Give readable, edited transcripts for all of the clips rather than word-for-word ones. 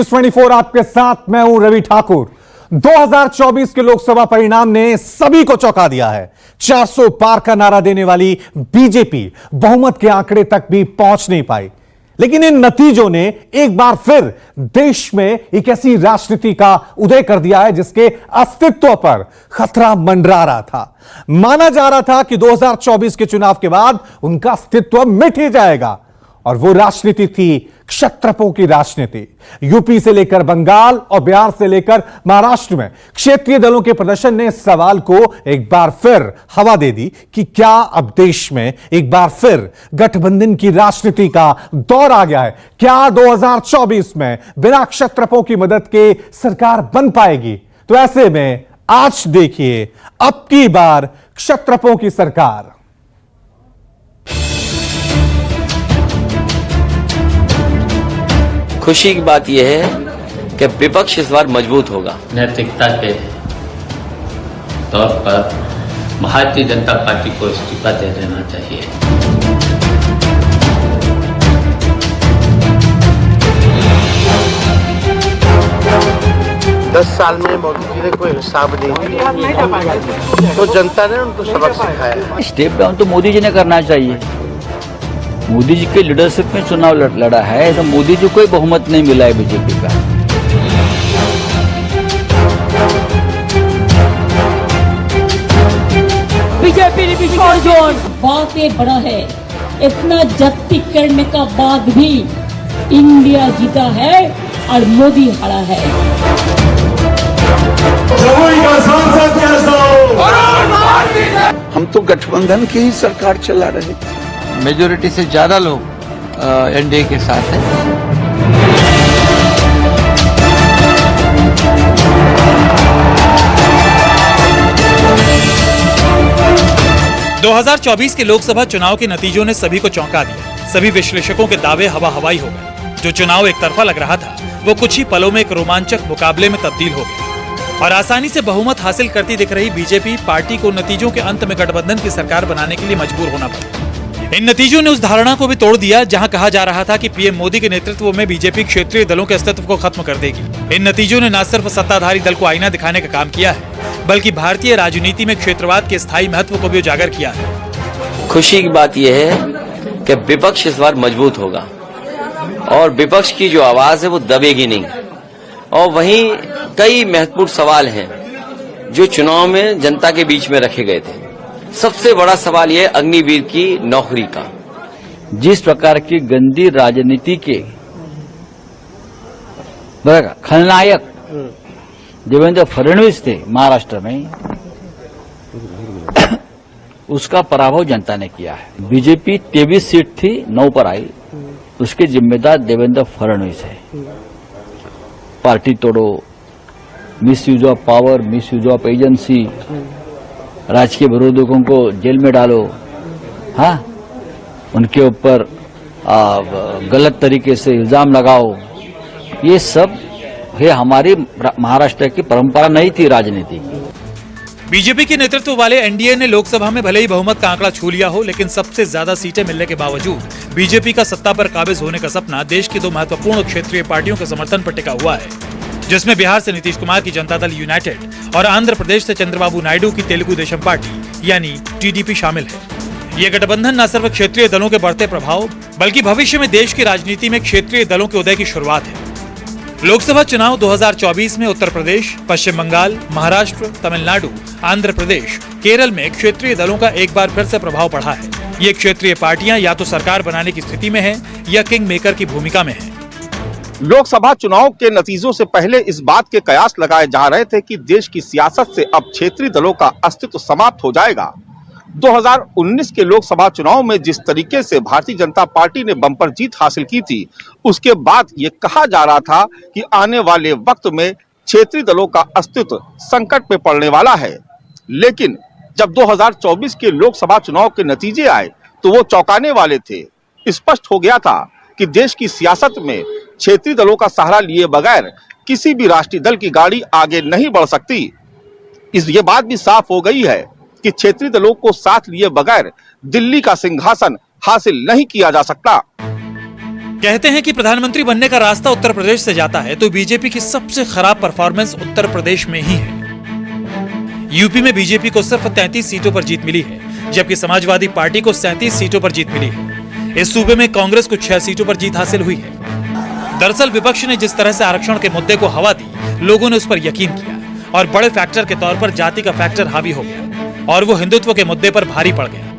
News 24 आपके साथ मैं हूं रवि ठाकुर। 2024 के लोकसभा परिणाम ने सभी को चौंका दिया है। 400 पार का नारा देने वाली बीजेपी बहुमत के आंकड़े तक भी पहुंच नहीं पाई। लेकिन इन नतीजों ने एक बार फिर देश में एक ऐसी राजनीति का उदय कर दिया है जिसके अस्तित्व पर खतरा मंडरा रहा था। माना जा रहा था कि 2024 के चुनाव के बाद उनका अस्तित्व मिट ही जाएगा, और वो राजनीति थी क्षत्रपों की राजनीति। यूपी से लेकर बंगाल और बिहार से लेकर महाराष्ट्र में क्षेत्रीय दलों के प्रदर्शन ने इस सवाल को एक बार फिर हवा दे दी कि क्या अब देश में एक बार फिर गठबंधन की राजनीति का दौर आ गया है। क्या 2024 में बिना क्षत्रपों की मदद के सरकार बन पाएगी। तो ऐसे में आज देखिए अब की बार क्षत्रपों की सरकार। खुशी की बात यह है कि विपक्ष इस बार मजबूत होगा। नैतिकता के तौर पर भारतीय जनता पार्टी को इस्तीफा दे देना चाहिए। दस साल में मोदी जी ने कोई हिसाब नहीं दिया, तो जनता ने उनको सबक सिखाया। स्टेप डाउन तो मोदी जी ने करना चाहिए। मोदी जी के लीडरशिप में चुनाव लड़ा है, तो मोदी जी को कोई बहुमत नहीं मिला है बीजेपी का। बीजेपी बातें बड़ा है, इतना जब्ती करने का बाद भी इंडिया जीता है और मोदी हारा है। हम तो गठबंधन की ही सरकार चला रहे थे। मेजोरिटी से ज्यादा लोग एनडीए के साथ हैं। ...2024 के लोकसभा चुनाव के नतीजों ने सभी को चौंका दिया। सभी विश्लेषकों के दावे हवा हवाई हो गए। जो चुनाव एक तरफा लग रहा था वो कुछ ही पलों में एक रोमांचक मुकाबले में तब्दील हो गया, और आसानी से बहुमत हासिल करती दिख रही बीजेपी पार्टी को नतीजों के अंत में गठबंधन की सरकार बनाने के लिए मजबूर होना पड़ा। इन नतीजों ने उस धारणा को भी तोड़ दिया जहां कहा जा रहा था कि पीएम मोदी के नेतृत्व में बीजेपी क्षेत्रीय दलों के अस्तित्व को खत्म कर देगी। इन नतीजों ने न सिर्फ सत्ताधारी दल को आईना दिखाने का काम किया है, बल्कि भारतीय राजनीति में क्षेत्रवाद के स्थायी महत्व को भी उजागर किया है। खुशी की बात यह है कि विपक्ष इस बार मजबूत होगा और विपक्ष की जो आवाज है वो दबेगी नहीं। और वहीं कई महत्वपूर्ण सवाल हैं जो चुनाव में जनता के बीच में रखे गए थे। सबसे बड़ा सवाल यह अग्निवीर की नौकरी का। जिस प्रकार की गंदी राजनीति के खलनायक देवेंद्र फडणवीस थे महाराष्ट्र में, उसका पराभव जनता ने किया है। बीजेपी 23 सीट थी, 9 पर आई। उसके जिम्मेदार देवेंद्र फडणवीस है। पार्टी तोड़ो, misuse of power, misuse of agency, राजकीय विरोधकों को जेल में डालो, हाँ, उनके ऊपर गलत तरीके से इल्जाम लगाओ। ये सब है हमारी महाराष्ट्र की परंपरा नहीं थी राजनीति की। बीजेपी के नेतृत्व वाले एनडीए ने लोकसभा में भले ही बहुमत का आंकड़ा छू लिया हो, लेकिन सबसे ज्यादा सीटें मिलने के बावजूद बीजेपी का सत्ता पर काबिज होने का सपना देश की 2 महत्वपूर्ण क्षेत्रीय पार्टियों के समर्थन पर टिका हुआ है, जिसमें बिहार से नीतीश कुमार की जनता दल यूनाइटेड और आंध्र प्रदेश से चंद्रबाबू नायडू की तेलुगु देशम पार्टी यानी टीडीपी शामिल है। ये गठबंधन न सिर्फ क्षेत्रीय दलों के बढ़ते प्रभाव, बल्कि भविष्य में देश की राजनीति में क्षेत्रीय दलों के उदय की शुरुआत है। लोकसभा चुनाव 2024 में उत्तर प्रदेश, पश्चिम बंगाल, महाराष्ट्र, तमिलनाडु, आंध्र प्रदेश, केरल में क्षेत्रीय दलों का एक बार फिर से प्रभाव बढ़ा है। ये क्षेत्रीय पार्टियां या तो सरकार बनाने की स्थिति में हैं या किंग मेकर की भूमिका में हैं। लोकसभा चुनाव के नतीजों से पहले इस बात के कयास लगाए जा रहे थे कि देश की सियासत से अब क्षेत्रीय दलों का अस्तित्व समाप्त हो जाएगा। 2019 के लोकसभा चुनाव में जिस तरीके से भारतीय जनता पार्टी ने बम्पर जीत हासिल की थी, उसके बाद ये कहा जा रहा था कि आने वाले वक्त में क्षेत्रीय दलों का अस्तित्व संकट में पड़ने वाला है। लेकिन जब 2024 के लोकसभा चुनाव के नतीजे आए तो वो चौंकाने वाले थे। स्पष्ट हो गया था कि देश की सियासत में क्षेत्रीय दलों का सहारा लिए बगैर किसी भी राष्ट्रीय दल की गाड़ी आगे नहीं बढ़ सकती। ये बात भी साफ हो गई है कि क्षेत्रीय दलों को साथ लिए बगैर दिल्ली का सिंहासन हासिल नहीं किया जा सकता। कहते हैं कि प्रधानमंत्री बनने का रास्ता उत्तर प्रदेश से जाता है तो बीजेपी की सबसे खराब परफॉर्मेंस उत्तर प्रदेश में ही है। यूपी में बीजेपी को सिर्फ 33 सीटों पर जीत मिली है, जबकि समाजवादी पार्टी को 37 सीटों पर जीत मिली है। इस सूबे में कांग्रेस को 6 सीटों पर जीत हासिल हुई है। दरअसल विपक्ष ने जिस तरह से आरक्षण के मुद्दे को हवा दी, लोगों ने उस पर यकीन किया और बड़े फैक्टर के तौर पर जाति का फैक्टर हावी हो गया और वो हिंदुत्व के मुद्दे पर भारी पड़ गया।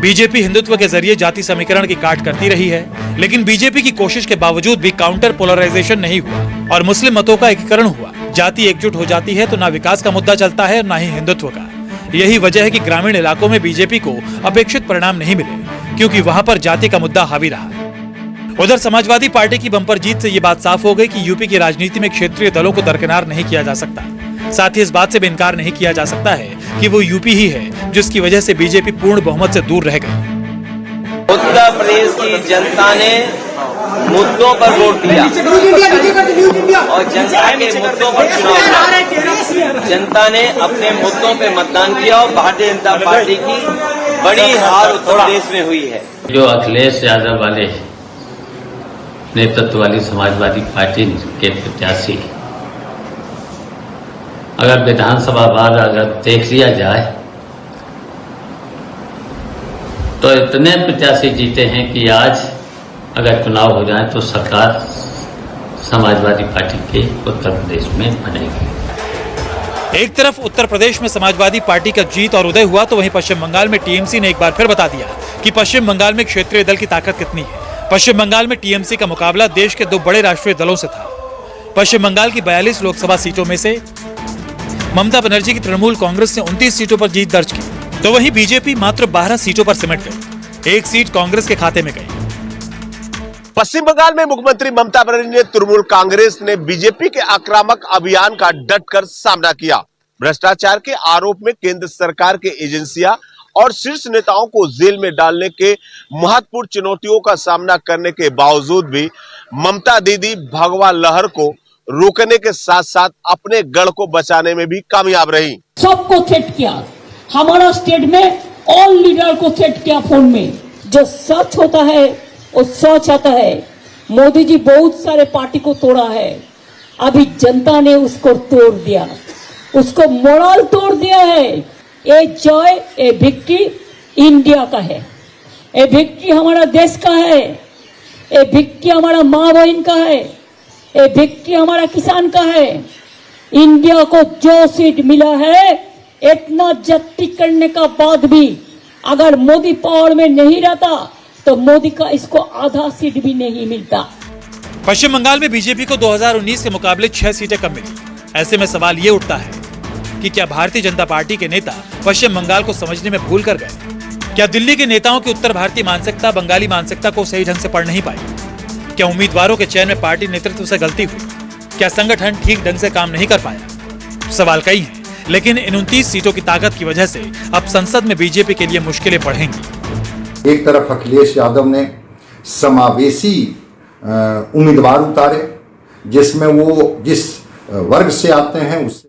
बीजेपी हिंदुत्व के जरिए जाति समीकरण की काट करती रही है, लेकिन बीजेपी की कोशिश के बावजूद भी काउंटर पोलराइजेशन नहीं हुआ और मुस्लिम मतों का एकीकरण हुआ। जाति एकजुट हो जाती है तो ना विकास का मुद्दा चलता है, ना ही हिंदुत्व का। यही वजह है कि ग्रामीण इलाकों में बीजेपी को अपेक्षित परिणाम नहीं मिले, क्योंकि वहां पर जाति का मुद्दा हावी रहा। उधर समाजवादी पार्टी की बंपर जीत से ये बात साफ हो गई कि यूपी की राजनीति में क्षेत्रीय दलों को दरकिनार नहीं किया जा सकता। साथ ही इस बात से भी इनकार नहीं किया जा सकता है कि वो यूपी ही है जिसकी वजह से बीजेपी पूर्ण बहुमत से दूर रह गई। उत्तर प्रदेश की जनता ने मुद्दों पर वोट दिया और जनता के मुद्दों पर चुनाव। जनता ने अपने मुद्दों पे मतदान किया और भारतीय जनता पार्टी की बड़ी हार उत्तर प्रदेश में हुई है। जो अखिलेश यादव वाले नेतृत्व वाली समाजवादी पार्टी के प्रत्याशी, अगर विधानसभा बाद अगर देख लिया जाए तो इतने प्रत्याशी जीते हैं कि आज अगर चुनाव हो जाए तो सरकार समाजवादी पार्टी के उत्तर प्रदेश में बनेगी। एक तरफ उत्तर प्रदेश में समाजवादी पार्टी का जीत और उदय हुआ तो वहीं पश्चिम बंगाल में टीएमसी ने एक बार फिर बता दिया कि पश्चिम बंगाल में क्षेत्रीय दल की ताकत कितनी है। पश्चिम बंगाल में टीएमसी का मुकाबला देश के 2 बड़े राष्ट्रीय दलों से था। पश्चिम बंगाल की 42 लोकसभा सीटों में से ममता बनर्जी की तृणमूल कांग्रेस ने 29 सीटों पर जीत दर्ज की, तो वहीं बीजेपी मात्र 12 सीटों पर सिमट गई। 1 सीट कांग्रेस के खाते में गई। पश्चिम बंगाल में मुख्यमंत्री ममता बनर्जी ने तृणमूल कांग्रेस ने बीजेपी के आक्रामक अभियान का डटकर सामना किया। भ्रष्टाचार के आरोप में केंद्र सरकार के एजेंसियां और शीर्ष नेताओं को जेल में डालने के महत्वपूर्ण चुनौतियों का सामना करने के बावजूद भी ममता दीदी भगवा लहर को रोकने के साथ साथ अपने गढ़ को बचाने में भी कामयाब रही। सबको थ्रेट किया, हमारा स्टेट में ऑल लीडर को थ्रेट किया फोन में। जो सच होता है वो सच आता है। मोदी जी बहुत सारे पार्टी को तोड़ा है, अभी जनता ने उसको तोड़ दिया, उसको मोरल तोड़ दिया है। ये जय, ये विक्ट्री इंडिया का है, ये विक्ट्री हमारा देश का है, ये विक्ट्री हमारा माँ बहन का है, ये विक्ट्री हमारा किसान का है। इंडिया को जो सीट मिला है, इतना जब्ती करने का बाद भी अगर मोदी पावर में नहीं रहता तो मोदी का इसको आधा सीट भी नहीं मिलता। पश्चिम बंगाल में बीजेपी को 2019 के मुकाबले 6 सीटें कम मिली। ऐसे में सवाल ये उठता है कि क्या भारतीय जनता पार्टी के नेता पश्चिम बंगाल को समझने में भूल कर गए? क्या दिल्ली के नेताओं की उत्तर भारतीय मानसिकता बंगाली मानसिकता को सही ढंग से पढ़ नहीं पाई? क्या उम्मीदवारों के चयन में पार्टी नेतृत्व से गलती हुई? क्या संगठन ठीक ढंग से काम नहीं कर पाया? सवाल कई हैं, लेकिन इन 29 सीटों की ताकत की वजह से अब संसद में बीजेपी के लिए मुश्किलें बढ़ेंगी। एक तरफ अखिलेश यादव ने समावेशी उम्मीदवार उतारे, जिसमें वो जिस वर्ग से आते हैं उससे